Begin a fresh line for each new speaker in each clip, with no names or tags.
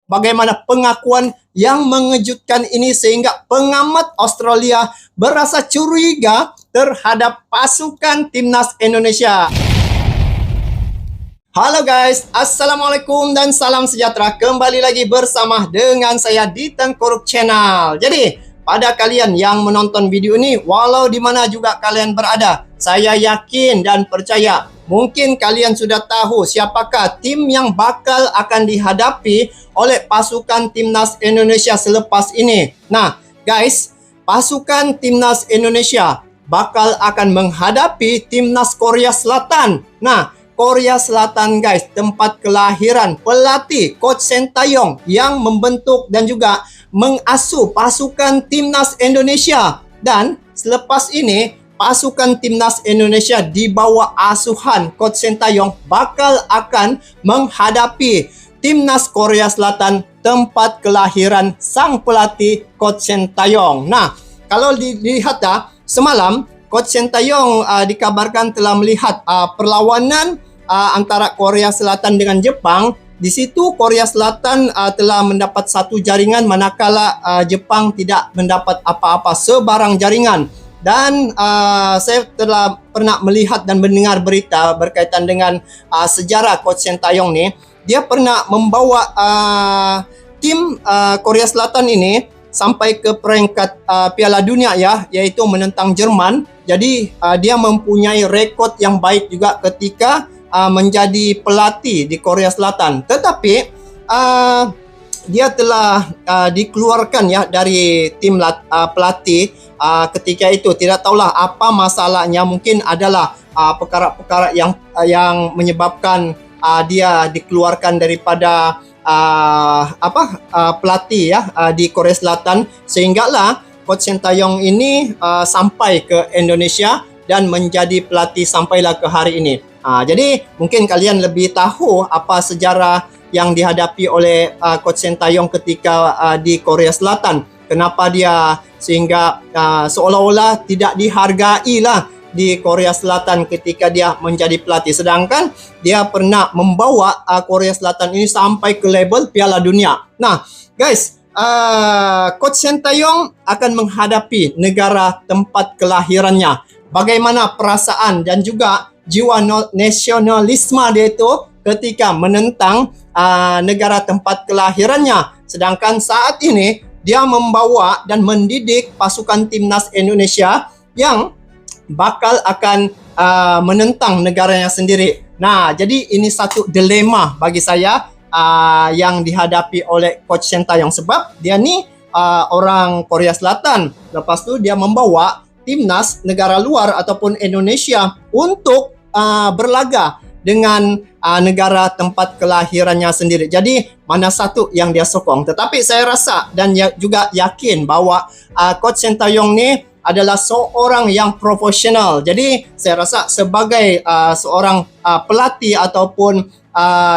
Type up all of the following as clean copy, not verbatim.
bagaimana pengakuan yang mengejutkan ini sehingga pengamat Australia berasa curiga terhadap pasukan timnas Indonesia. Halo guys, Assalamualaikum dan salam sejahtera. Kembali lagi bersama dengan saya di Tengkorup Channel. Jadi, pada kalian yang menonton video ini, walau di mana juga kalian berada, saya yakin dan percaya mungkin kalian sudah tahu siapakah tim yang bakal akan dihadapi oleh pasukan timnas Indonesia selepas ini. Nah, guys, pasukan timnas Indonesia bakal akan menghadapi timnas Korea Selatan. Nah, Korea Selatan guys, tempat kelahiran pelatih Coach Sintayong yang membentuk dan juga mengasuh pasukan timnas Indonesia. Dan selepas ini, pasukan timnas Indonesia di bawah asuhan Coach Sintayong bakal akan menghadapi timnas Korea Selatan, tempat kelahiran sang pelatih Coach Sintayong. Nah, kalau dilihat semalam Coach Sintayong dikabarkan telah melihat perlawanan antara Korea Selatan dengan Jepang. Di situ Korea Selatan telah mendapat satu jaringan, manakala Jepang tidak mendapat apa-apa sebarang jaringan. Dan saya telah pernah melihat dan mendengar berita berkaitan dengan sejarah Coach Sintayong ni. Dia pernah membawa tim Korea Selatan ini sampai ke peringkat Piala Dunia ya, iaitu menentang Jerman. Jadi dia mempunyai rekod yang baik juga ketika menjadi pelatih di Korea Selatan. Tetapi dia telah dikeluarkan ya dari tim pelatih ketika itu. Tidak tahulah apa masalahnya, mungkin adalah perkara-perkara yang menyebabkan dia dikeluarkan daripada pelatih ya di Korea Selatan, sehinggalah Coach Sintayong ini sampai ke Indonesia dan menjadi pelatih sampailah ke hari ini. Jadi mungkin kalian lebih tahu apa sejarah yang dihadapi oleh Coach Sintayong ketika di Korea Selatan. Kenapa dia sehingga seolah-olah tidak dihargai lah di Korea Selatan ketika dia menjadi pelatih. Sedangkan dia pernah membawa Korea Selatan ini sampai ke level Piala Dunia. Nah, guys, Coach Sintayong akan menghadapi negara tempat kelahirannya. Bagaimana perasaan dan juga jiwa nasionalisme dia itu ketika menentang negara tempat kelahirannya. Sedangkan saat ini dia membawa dan mendidik pasukan timnas Indonesia yang bakal akan menentang negaranya sendiri. Nah, jadi ini satu dilema bagi saya yang dihadapi oleh Coach Sintayong, sebab dia ni orang Korea Selatan. Lepas tu dia membawa timnas negara luar ataupun Indonesia untuk berlaga dengan negara tempat kelahirannya sendiri. Jadi mana satu yang dia sokong. Tetapi saya rasa dan juga yakin bahawa Coach Sintayong ni adalah seorang yang profesional. Jadi saya rasa sebagai seorang pelatih ataupun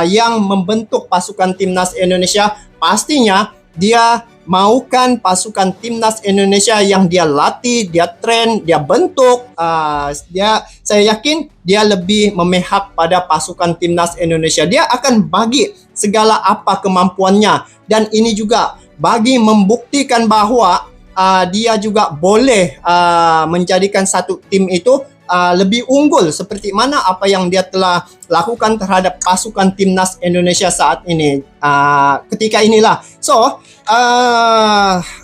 yang membentuk pasukan timnas Indonesia, pastinya dia maukan pasukan timnas Indonesia yang dia latih, dia train, dia bentuk. Saya yakin dia lebih memihak pada pasukan timnas Indonesia. Dia akan bagi segala apa kemampuannya, dan ini juga bagi membuktikan bahawa dia juga boleh menjadikan satu tim itu lebih unggul seperti mana apa yang dia telah lakukan terhadap pasukan timnas Indonesia saat ini. Ketika inilah. So,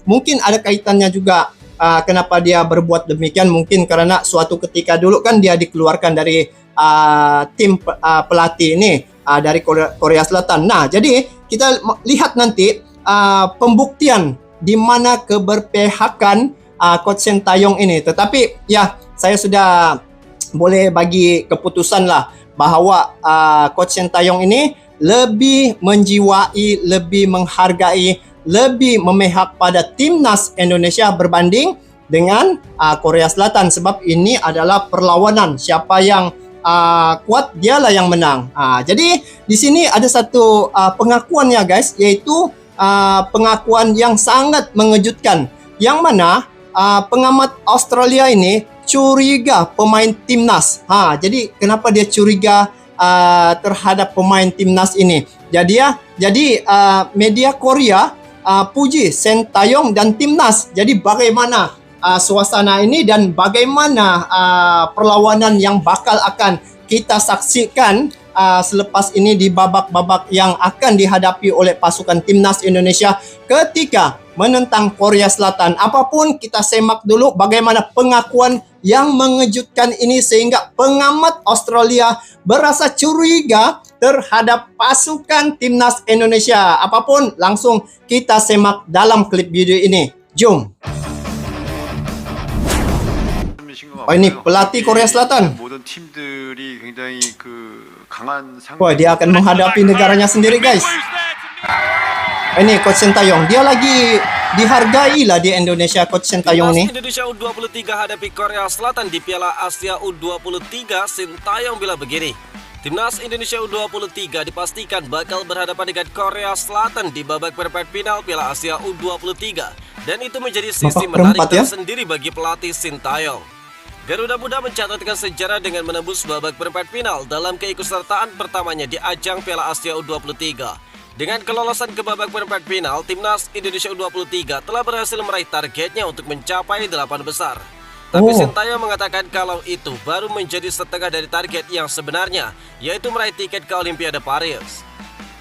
mungkin ada kaitannya juga kenapa dia berbuat demikian. Mungkin karena suatu ketika dulu kan dia dikeluarkan dari tim pelatih ini dari Korea Selatan. Nah, jadi kita lihat nanti pembuktian di mana keberpihakan Coach Sintayong ini. Tetapi ya, saya sudah boleh bagi keputusan lah bahawa Coach Sintayong ini lebih menjiwai, lebih menghargai, lebih memihak pada timnas Indonesia berbanding dengan Korea Selatan, sebab ini adalah perlawanan. Siapa yang kuat, dialah yang menang. Jadi di sini ada satu pengakuan ya guys, iaitu pengakuan yang sangat mengejutkan, yang mana pengamat Australia ini curiga pemain timnas. Jadi kenapa dia curiga terhadap pemain timnas ini? Media Korea puji Sintayong dan timnas. Jadi bagaimana suasana ini dan bagaimana perlawanan yang bakal akan kita saksikan selepas ini di babak-babak yang akan dihadapi oleh pasukan timnas Indonesia ketika menentang Korea Selatan. Apapun, kita semak dulu bagaimana pengakuan yang mengejutkan ini sehingga pengamat Australia berasa curiga terhadap pasukan timnas Indonesia. Apapun, langsung kita semak dalam klip video ini. Jom. Oh, ini pelatih Korea Selatan. Wah, dia akan menghadapi negaranya sendiri, guys. Ini Coach Sintayong. Dia lagi dihargai lah di Indonesia, Coach Sintayong nih.
Indonesia U23 hadapi Korea Selatan di Piala Asia U23. Sintayong bilang begini. Timnas Indonesia U23 dipastikan bakal berhadapan dengan Korea Selatan di babak perempat final Piala Asia U23. Dan itu menjadi sisi menarik tersendiri bagi pelatih Sintayong. Garuda Muda mencatatkan sejarah dengan menembus babak perempat final dalam keikutsertaan pertamanya di ajang Piala Asia U23. Dengan kelolosan ke babak perempat final, Timnas Indonesia U23 telah berhasil meraih targetnya untuk mencapai 8 besar. Tapi Sintayong mengatakan kalau itu baru menjadi setengah dari target yang sebenarnya, yaitu meraih tiket ke Olimpiade Paris.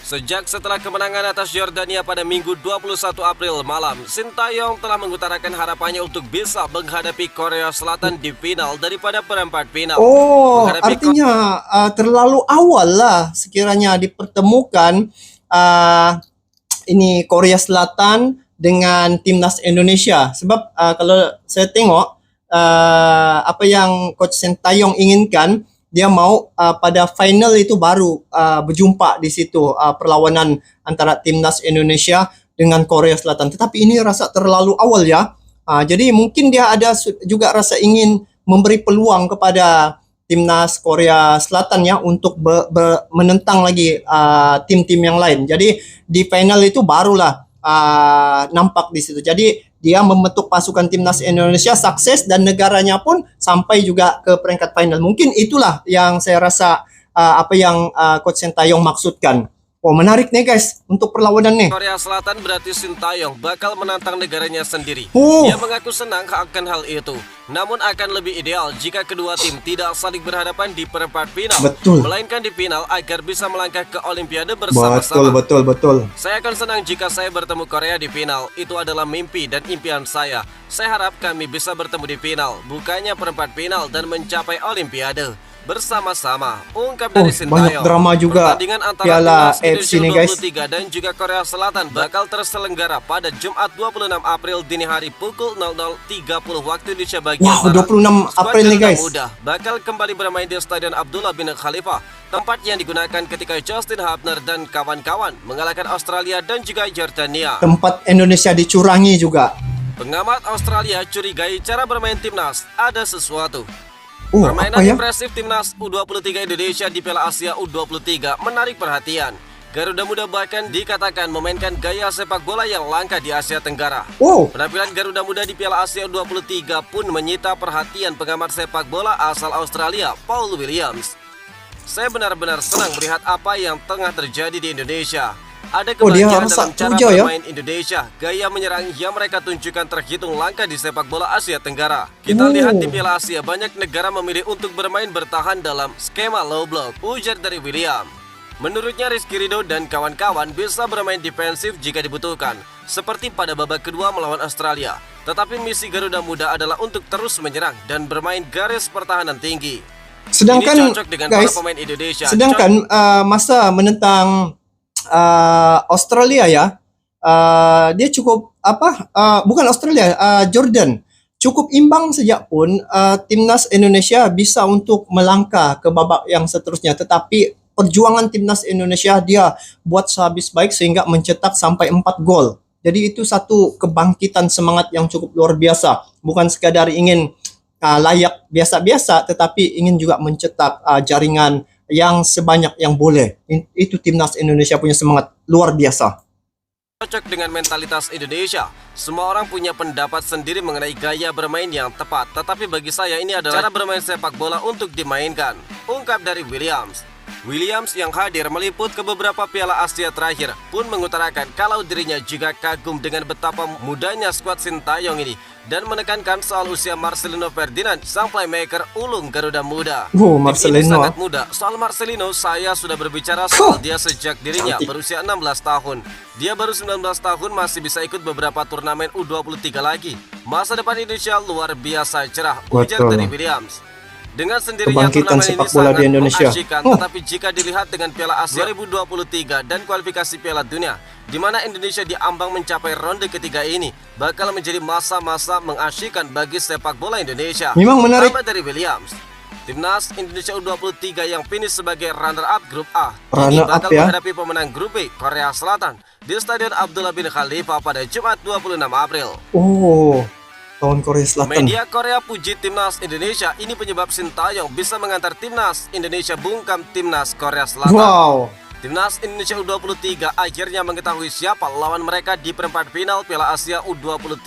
Sejak setelah kemenangan atas Yordania pada Minggu 21 April malam, Sintayong telah mengutarakan harapannya untuk bisa menghadapi Korea Selatan di final daripada perempat final.
Artinya terlalu awal lah sekiranya dipertemukan ini Korea Selatan dengan timnas Indonesia. Sebab kalau saya tengok apa yang Coach Sintayong inginkan, dia mau pada final itu baru berjumpa di situ perlawanan antara timnas Indonesia dengan Korea Selatan. Tetapi ini rasa terlalu awal ya. Jadi mungkin dia ada juga rasa ingin memberi peluang kepada timnas Korea Selatan ya untuk menentang lagi tim-tim yang lain. Jadi di final itu barulah nampak di situ. Jadi dia membentuk pasukan timnas Indonesia sukses dan negaranya pun sampai juga ke peringkat final. Mungkin itulah yang saya rasa apa yang Coach Sintayong maksudkan. Oh, menarik nih guys untuk perlawanan nih.
Korea Selatan berarti Sintayong bakal menantang negaranya sendiri. Dia mengaku senang akan hal itu. Namun akan lebih ideal jika kedua tim tidak saling berhadapan di perempat final. Melainkan di final agar bisa melangkah ke Olimpiade bersama-sama.
Betul.
Saya akan senang jika saya bertemu Korea di final. Itu adalah mimpi dan impian saya. Saya harap kami bisa bertemu di final, bukannya perempat final dan mencapai Olimpiade bersama-sama, ungkap dari Sintayong.
Banyak drama juga.
Pertandingan antara
Piala
timnas
AFC nih guys.
U23 dan juga Korea Selatan bakal terselenggara pada Jumat 26 April dini hari pukul 00.30 waktu Indonesia bagian
Barat. 26 April nih guys.
Muda bakal kembali bermain di Stadion Abdullah bin Khalifa, tempat yang digunakan ketika Justin Hubner dan kawan-kawan mengalahkan Australia dan juga Yordania.
Tempat Indonesia dicurangi juga.
Pengamat Australia curigai cara bermain timnas, ada sesuatu. Permainan impresif timnas U23 Indonesia di Piala Asia U23 menarik perhatian. Garuda Muda bahkan dikatakan memainkan gaya sepak bola yang langka di Asia Tenggara. Penampilan Garuda Muda di Piala Asia U23 pun menyita perhatian pengamat sepak bola asal Australia, Paul Williams. Saya benar-benar senang melihat apa yang tengah terjadi di Indonesia. Ada kebahagiaan dalam cara bermain Indonesia. Gaya menyerang yang mereka tunjukkan terhitung langka di sepak bola Asia Tenggara. Kita lihat di Piala Asia banyak negara memilih untuk bermain bertahan dalam skema low block, ujar dari William. Menurutnya Rizky Ridho dan kawan-kawan bisa bermain defensif jika dibutuhkan, seperti pada babak kedua melawan Australia. Tetapi misi Garuda Muda adalah untuk terus menyerang dan bermain garis pertahanan tinggi.
Sedangkan
ini cocok dengan para pemain Indonesia.
Sedangkan masa menentang Australia ya, dia cukup bukan Australia, Jordan cukup imbang saja pun timnas Indonesia bisa untuk melangkah ke babak yang seterusnya. Tetapi perjuangan timnas Indonesia dia buat sehabis baik sehingga mencetak sampai 4 gol. Jadi itu satu kebangkitan semangat yang cukup luar biasa. Bukan sekadar ingin layak biasa-biasa, tetapi ingin juga mencetak jaringan yang sebanyak yang boleh. Itu timnas Indonesia punya semangat luar biasa.
Cocok dengan mentalitas Indonesia. Semua orang punya pendapat sendiri mengenai gaya bermain yang tepat. Tetapi bagi saya ini adalah cara bermain sepak bola untuk dimainkan, ungkap dari Williams. Williams yang hadir meliput ke beberapa Piala Asia terakhir pun mengutarakan kalau dirinya juga kagum dengan betapa mudanya skuad Sintayong ini dan menekankan soal usia Marcelino Ferdinand, sang playmaker ulung Garuda Muda. Tim ini
Marcelino
sangat muda. Soal Marcelino, saya sudah berbicara soal dia sejak dirinya berusia 16 tahun. Dia baru 19 tahun masih bisa ikut beberapa turnamen U23 lagi. Masa depan Indonesia luar biasa cerah, ujar dari Williams. Dengan sendirinya
Kebangkitan
turnamen ini
sepak bola di
sangat
Indonesia.
mengasyikkan, tetapi jika dilihat dengan Piala Asia 2023 dan kualifikasi Piala Dunia, di mana Indonesia diambang mencapai ronde ketiga ini, bakal menjadi masa-masa mengasyikkan bagi sepak bola Indonesia.
Memang menarik.
Tambah dari Williams, Timnas Indonesia U23 yang finish sebagai runner-up Grup A ini
Runner-up
bakal
ya.
menghadapi pemenang Grup B, Korea Selatan, di Stadion Abdullah bin Khalifa pada Jumat 26 April.
Oh, tahun Korea Selatan.
Media Korea puji Timnas Indonesia, ini penyebab Sintayong bisa mengantar Timnas Indonesia bungkam Timnas Korea Selatan.
Wow.
Timnas Indonesia U23 akhirnya mengetahui siapa lawan mereka di perempat final Piala Asia U23.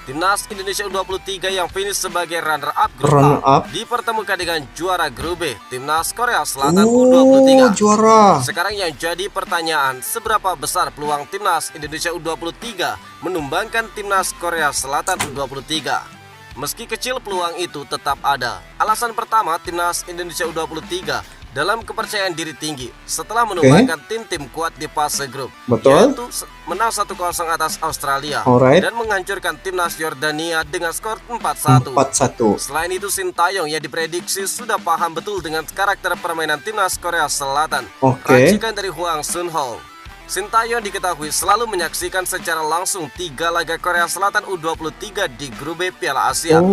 Timnas Indonesia U23 yang finish sebagai runner-up Grup A dipertemukan dengan juara Grup B, Timnas Korea Selatan U23.
Juara.
Sekarang yang jadi pertanyaan, seberapa besar peluang Timnas Indonesia U23 menumbangkan Timnas Korea Selatan U23? Meski kecil, peluang itu tetap ada. Alasan pertama, Timnas Indonesia U23 dalam kepercayaan diri tinggi setelah menumbangkan tim-tim kuat di fase grup, yaitu menang 1-0 atas Australia dan menghancurkan Timnas Yordania dengan skor 4-1. Selain itu, Sintayong yang diprediksi sudah paham betul dengan karakter permainan Timnas Korea Selatan. Racikan dari Hwang Sun-ho. Sintayong diketahui selalu menyaksikan secara langsung 3 laga Korea Selatan U23 di Grup B Piala Asia.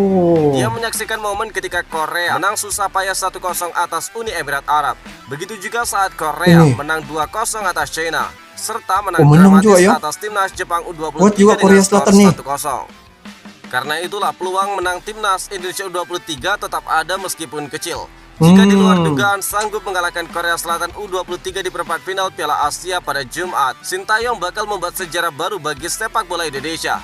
Dia menyaksikan momen ketika Korea menang susah payah 1-0 atas Uni Emirat Arab. Begitu juga saat Korea menang 2-0 atas China, serta menang dramatis atas Timnas Jepang U23 dengan skor 1-0. Karena itulah peluang menang Timnas Indonesia U23 tetap ada meskipun kecil. Jika di luar dugaan sanggup mengalahkan Korea Selatan U23 di perempat final Piala Asia pada Jumat, Sintayong bakal membuat sejarah baru bagi sepak bola Indonesia.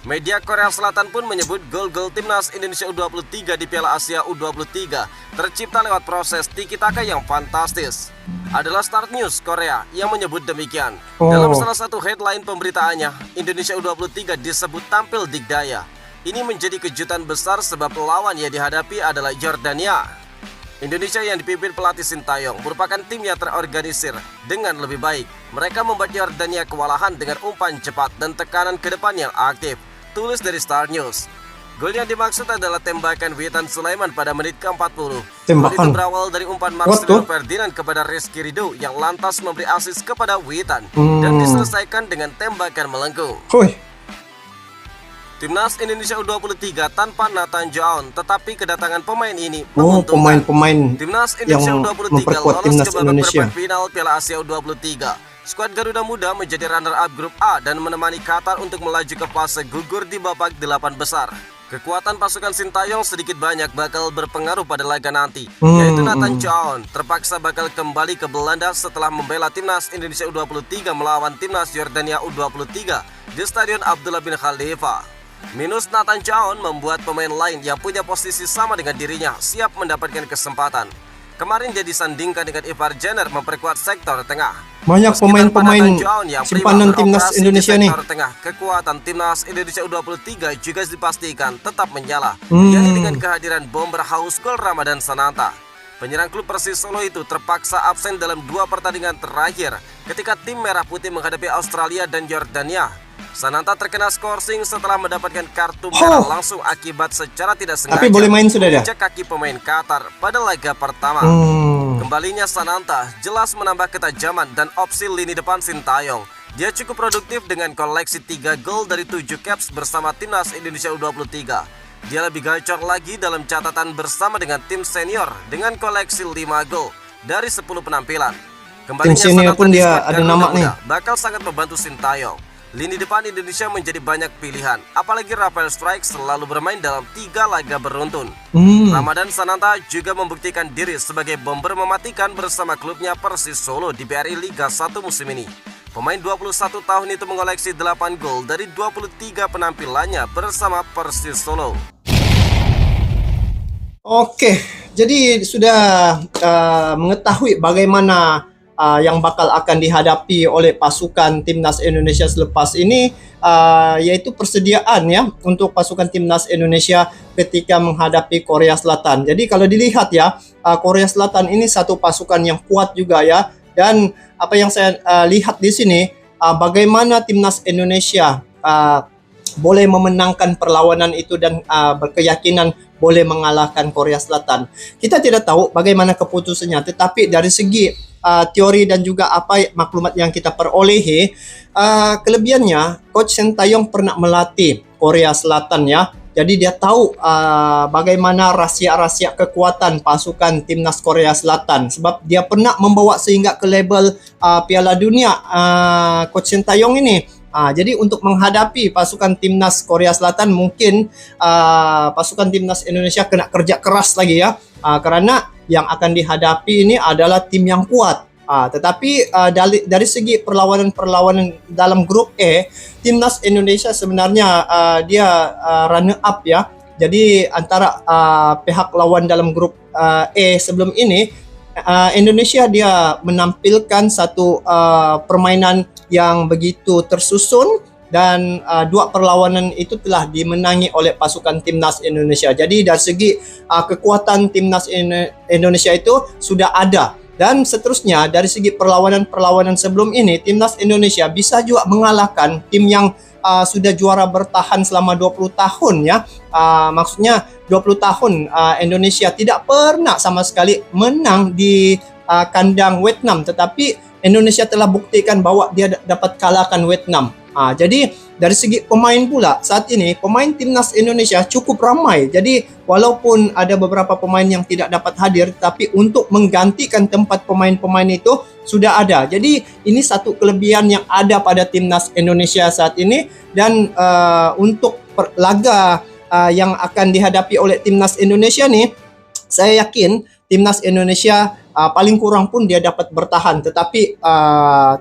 Media Korea Selatan pun menyebut gol-gol Timnas Indonesia U23 di Piala Asia U23 tercipta lewat proses tiki-taka yang fantastis. Adalah Start News Korea yang menyebut demikian. Dalam salah satu headline pemberitaannya, Indonesia U23 disebut tampil dikdaya. Ini menjadi kejutan besar sebab lawan yang dihadapi adalah Yordania. Indonesia yang dipimpin pelatih Sintayong merupakan tim yang terorganisir dengan lebih baik. Mereka membuat Yordania kewalahan dengan umpan cepat dan tekanan ke depan yang aktif, tulis dari Star News. Gol yang dimaksud adalah tembakan Witan Sulaiman pada menit ke-40. Gol itu berawal dari umpan Marcelino Ferdinand kepada Rizky Ridho yang lantas memberi asis kepada Witan dan diselesaikan dengan tembakan melengkung. Timnas Indonesia U23 tanpa Nathan Joaon, tetapi kedatangan pemain ini menguntungkan. Timnas Indonesia U23 lolos ke babak perempat final Piala Asia U23. Skuad Garuda Muda menjadi runner-up Grup A dan menemani Qatar untuk melaju ke fase gugur di babak 8 besar. Kekuatan pasukan Sintayong sedikit banyak bakal berpengaruh pada laga nanti, yaitu Nathan Joaon terpaksa bakal kembali ke Belanda setelah membela Timnas Indonesia U23 melawan Timnas Yordania U23 di Stadion Abdullah bin Khalifa. Minus Nathan Joaon membuat pemain lain yang punya posisi sama dengan dirinya siap mendapatkan kesempatan. Kemarin dia disandingkan dengan Ivar Jenner memperkuat sektor tengah.
Banyak pemain-pemain simpanan Timnas Indonesia nih.
Tengah, kekuatan Timnas Indonesia U23 juga dipastikan tetap menyala, yakni dengan kehadiran bomber haus gol Ramadan Sananta. Penyerang klub Persis Solo itu terpaksa absen dalam 2 pertandingan terakhir ketika tim Merah Putih menghadapi Australia dan Yordania. Sananta terkena skorsing setelah mendapatkan kartu merah langsung akibat secara tidak sengaja.
Tapi boleh main sudah dah.
Cek kaki pemain Qatar pada laga pertama. Kembalinya Sananta jelas menambah ketajaman dan opsi lini depan Sintayong. Dia cukup produktif dengan koleksi 3 gol dari 7 caps bersama Timnas Indonesia U23. Dia lebih gacor lagi dalam catatan bersama dengan tim senior dengan koleksi 5 gol dari 10 penampilan. Kembalinya
tim senior pun dia ada nama nih.
Bakal sangat membantu Sintayong. Lini depan Indonesia menjadi banyak pilihan, apalagi Rafael Strike selalu bermain dalam 3 laga beruntun. Ramadan Sananta juga membuktikan diri sebagai bomber mematikan bersama klubnya Persis Solo di BRI Liga 1 musim ini. Pemain 21 tahun itu mengoleksi 8 gol dari 23 penampilannya bersama Persis Solo.
Oke, jadi sudah mengetahui bagaimana yang bakal akan dihadapi oleh pasukan timnas Indonesia selepas ini, yaitu persediaan ya untuk pasukan timnas Indonesia ketika menghadapi Korea Selatan. Jadi kalau dilihat ya, Korea Selatan ini satu pasukan yang kuat juga ya, dan apa yang saya lihat di sini, bagaimana timnas Indonesia boleh memenangkan perlawanan itu dan berkeyakinan boleh mengalahkan Korea Selatan. Kita tidak tahu bagaimana keputusannya, tetapi dari segi teori dan juga apa maklumat yang kita perolehi, kelebihannya Coach Sintayong pernah melatih Korea Selatan ya. Jadi dia tahu bagaimana rahasia-rahasia kekuatan pasukan timnas Korea Selatan, sebab dia pernah membawa sehingga ke level Piala Dunia Coach Sintayong ini. Jadi untuk menghadapi pasukan timnas Korea Selatan mungkin pasukan timnas Indonesia kena kerja keras lagi ya, karena yang akan dihadapi ini adalah tim yang kuat. Tetapi dari segi perlawanan dalam grup E, timnas Indonesia sebenarnya dia runner up ya. Jadi antara pihak lawan dalam grup E sebelum ini, Indonesia dia menampilkan satu permainan yang begitu tersusun, dan dua perlawanan itu telah dimenangi oleh pasukan timnas Indonesia. Jadi dari segi kekuatan timnas Indonesia itu sudah ada, dan seterusnya dari segi perlawanan sebelum ini, timnas Indonesia bisa juga mengalahkan tim yang sudah juara bertahan selama 20 tahun ya. Maksudnya 20 tahun Indonesia tidak pernah sama sekali menang di kandang Vietnam, tetapi Indonesia telah buktikan bahwa dia dapat kalahkan Vietnam. Jadi dari segi pemain pula, saat ini pemain timnas Indonesia cukup ramai. Jadi walaupun ada beberapa pemain yang tidak dapat hadir, tapi untuk menggantikan tempat pemain-pemain itu sudah ada. Jadi ini satu kelebihan yang ada pada timnas Indonesia saat ini. Dan untuk laga yang akan dihadapi oleh timnas Indonesia nih, saya yakin timnas Indonesia paling kurang pun dia dapat bertahan, tetapi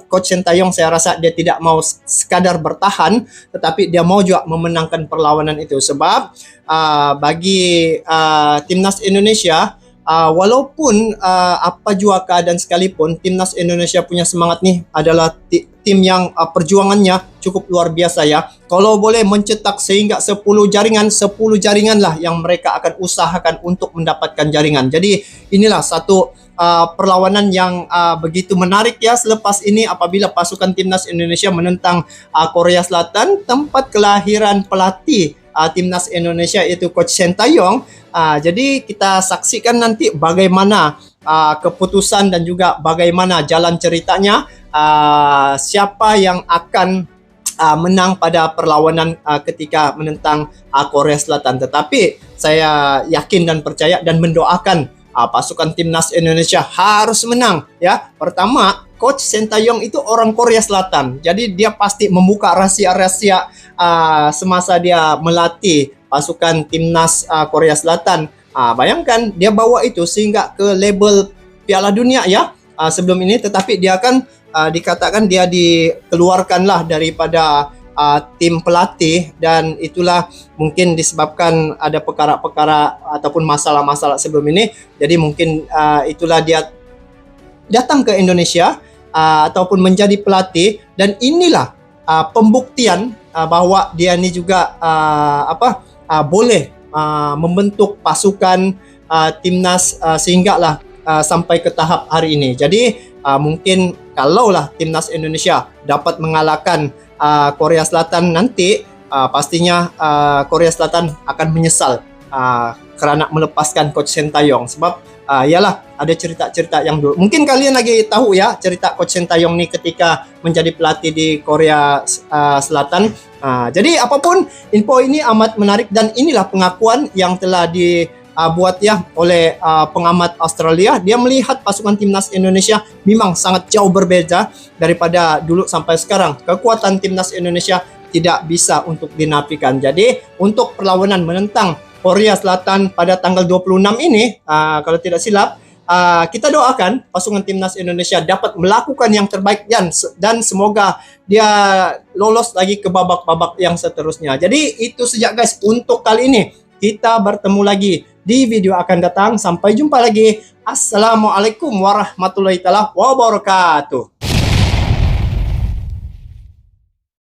Coach Sintayong saya rasa dia tidak mau sekadar bertahan, tetapi dia mau juga memenangkan perlawanan itu. Sebab bagi timnas Indonesia, walaupun apa jua keadaan sekalipun, timnas Indonesia punya semangat nih adalah tim yang perjuangannya cukup luar biasa ya. Kalau boleh mencetak sehingga 10 jaringan lah yang mereka akan usahakan untuk mendapatkan jaringan. Jadi inilah satu perlawanan yang begitu menarik ya selepas ini apabila pasukan timnas Indonesia menentang Korea Selatan, tempat kelahiran pelatih timnas Indonesia yaitu Coach Sintayong. Jadi kita saksikan nanti bagaimana keputusan dan juga bagaimana jalan ceritanya, siapa yang akan menang pada perlawanan ketika menentang Korea Selatan. Tetapi saya yakin dan percaya dan mendoakan pasukan timnas Indonesia harus menang ya. Pertama, Coach Sintayong itu orang Korea Selatan, jadi dia pasti membuka rahasia-rahasia semasa dia melatih pasukan timnas Korea Selatan. Bayangkan dia bawa itu sehingga ke level Piala Dunia ya sebelum ini, tetapi dia kan dikatakan dia dikeluarkanlah daripada tim pelatih, dan itulah mungkin disebabkan ada perkara-perkara ataupun masalah-masalah sebelum ini. Jadi mungkin itulah dia datang ke Indonesia ataupun menjadi pelatih, dan inilah pembuktian bahwa dia ini juga boleh membentuk pasukan timnas sehinggalah sampai ke tahap hari ini. Jadi mungkin kalaulah timnas Indonesia dapat mengalahkan Korea Selatan nanti, pastinya Korea Selatan akan menyesal kerana melepaskan Coach Sintayong. Sebab ialah ada cerita-cerita yang dulu. Mungkin kalian lagi tahu ya cerita Coach Sintayong ni ketika menjadi pelatih di Korea Selatan. Jadi apapun, info ini amat menarik, dan inilah pengakuan yang telah dibuat ya oleh pengamat Australia. Dia melihat pasukan timnas Indonesia memang sangat jauh berbeda daripada dulu sampai sekarang. Kekuatan timnas Indonesia tidak bisa untuk dinafikan. Jadi untuk perlawanan menentang Korea Selatan pada tanggal 26 ini, kalau tidak silap, kita doakan pasukan timnas Indonesia dapat melakukan yang terbaik, dan semoga dia lolos lagi ke babak-babak yang seterusnya. Jadi itu saja guys untuk kali ini. Kita bertemu lagi di video akan datang. Sampai jumpa lagi. Assalamualaikum warahmatullahi wabarakatuh.